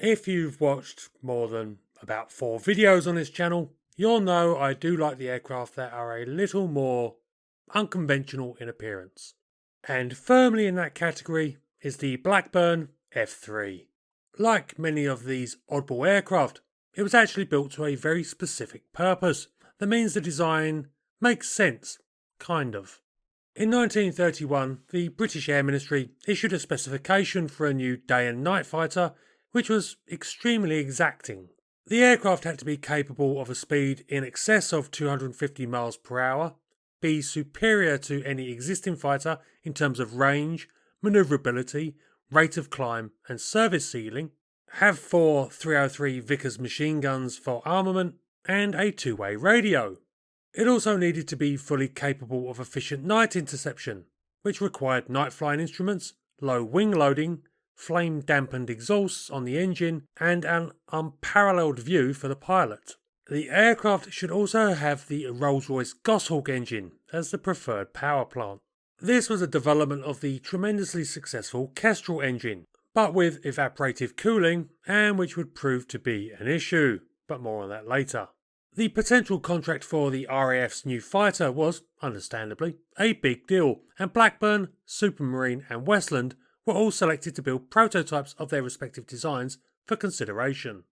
If you've watched more than about 4 videos on this channel, you'll know I do like the aircraft that are a little more unconventional in appearance. And firmly in that category is the Blackburn F.3. Like many of these oddball aircraft, it was actually built to a very specific purpose that means the design makes sense, kind of. In 1931, the British Air Ministry issued a specification for a new day and night fighter, which was extremely exacting. The aircraft had to be capable of a speed in excess of 250 miles per hour, be superior to any existing fighter in terms of range, manoeuvrability, rate of climb and service ceiling, have 4 303 Vickers machine guns for armament, and a two-way radio. It also needed to be fully capable of efficient night interception, which required night flying instruments, low wing loading, flame dampened exhausts on the engine, and an unparalleled view for the pilot. The aircraft should also have the Rolls-Royce Goshawk engine as the preferred power plant. This was a development of the tremendously successful Kestrel engine, but with evaporative cooling, and which would prove to be an issue, but more on that later. The potential contract for the RAF's new fighter was, understandably, a big deal, and Blackburn, Supermarine and Westland were all selected to build prototypes of their respective designs for consideration.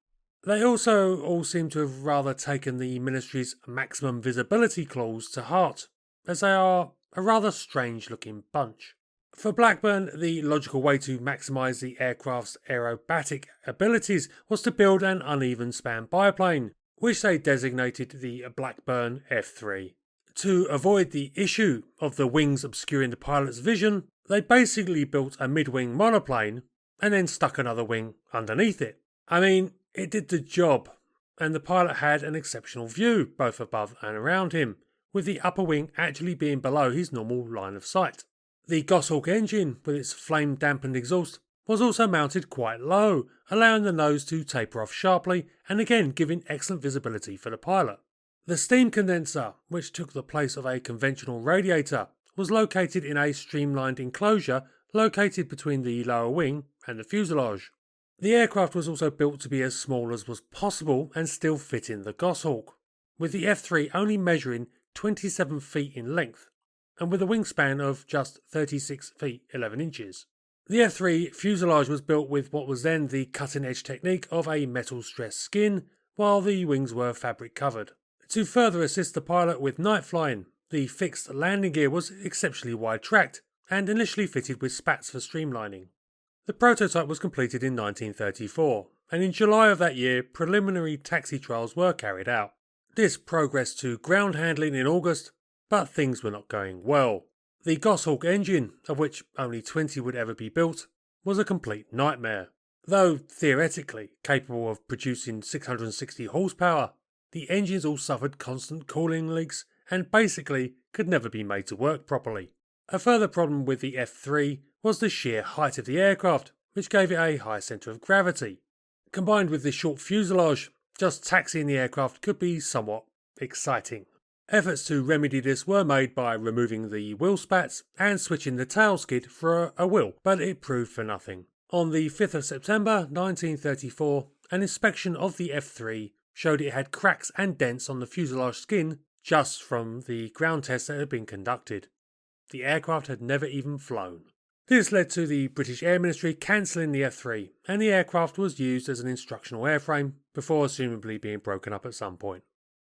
They also all seem to have rather taken the ministry's maximum visibility clause to heart, as they are a rather strange looking bunch. For Blackburn, the logical way to maximise the aircraft's aerobatic abilities was to build an uneven span biplane, which they designated the Blackburn F.3. To avoid the issue of the wings obscuring the pilot's vision, they basically built a mid-wing monoplane and then stuck another wing underneath it. I mean, it did the job, and the pilot had an exceptional view both above and around him, with the upper wing actually being below his normal line of sight. The Goshawk engine, with its flame-dampened exhaust, was also mounted quite low, allowing the nose to taper off sharply and again giving excellent visibility for the pilot. The steam condenser, which took the place of a conventional radiator, was located in a streamlined enclosure located between the lower wing and the fuselage. The aircraft was also built to be as small as was possible and still fit in the Goshawk, with the F.3 only measuring 27 feet in length and with a wingspan of just 36 feet 11 inches. The F.3 fuselage was built with what was then the cutting-edge technique of a metal-stressed skin, while the wings were fabric-covered. To further assist the pilot with night flying, the fixed landing gear was exceptionally wide-tracked and initially fitted with spats for streamlining. The prototype was completed in 1934, and in July of that year, preliminary taxi trials were carried out. This progressed to ground handling in August, but things were not going well. The Goshawk engine, of which only 20 would ever be built, was a complete nightmare. Though theoretically capable of producing 660 horsepower, the engines all suffered constant cooling leaks and basically could never be made to work properly. A further problem with the F.3 was the sheer height of the aircraft, which gave it a high centre of gravity. Combined with the short fuselage, just taxiing the aircraft could be somewhat exciting. Efforts to remedy this were made by removing the wheel spats and switching the tail skid for a wheel, but it proved for nothing. On the 5th of September 1934, an inspection of the F.3 showed it had cracks and dents on the fuselage skin just from the ground tests that had been conducted. The aircraft had never even flown. This led to the British Air Ministry cancelling the F.3, and the aircraft was used as an instructional airframe before assumably being broken up at some point.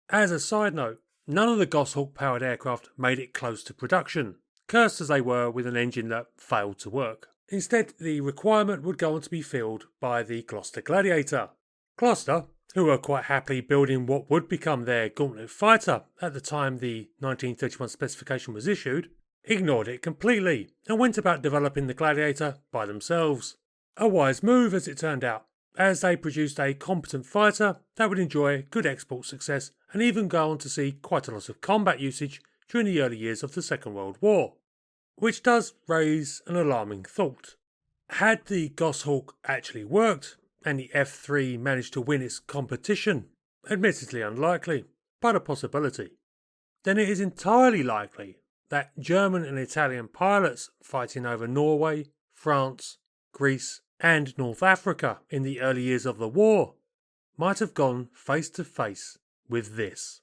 As a side note, none of the Goshawk-powered aircraft made it close to production, cursed as they were with an engine that failed to work. Instead, the requirement would go on to be filled by the Gloucester Gladiator. Gloucester, who were quite happily building what would become their gauntlet fighter at the time the 1931 specification was issued, ignored it completely and went about developing the Gladiator by themselves. A wise move, as it turned out, as they produced a competent fighter that would enjoy good export success and even go on to see quite a lot of combat usage during the early years of the Second World War. Which does raise an alarming thought. Had the Goshawk actually worked, and the F.3 managed to win its competition, admittedly unlikely, but a possibility, then it is entirely likely that German and Italian pilots fighting over Norway, France, Greece And North Africa, in the early years of the war, might have gone face to face with this.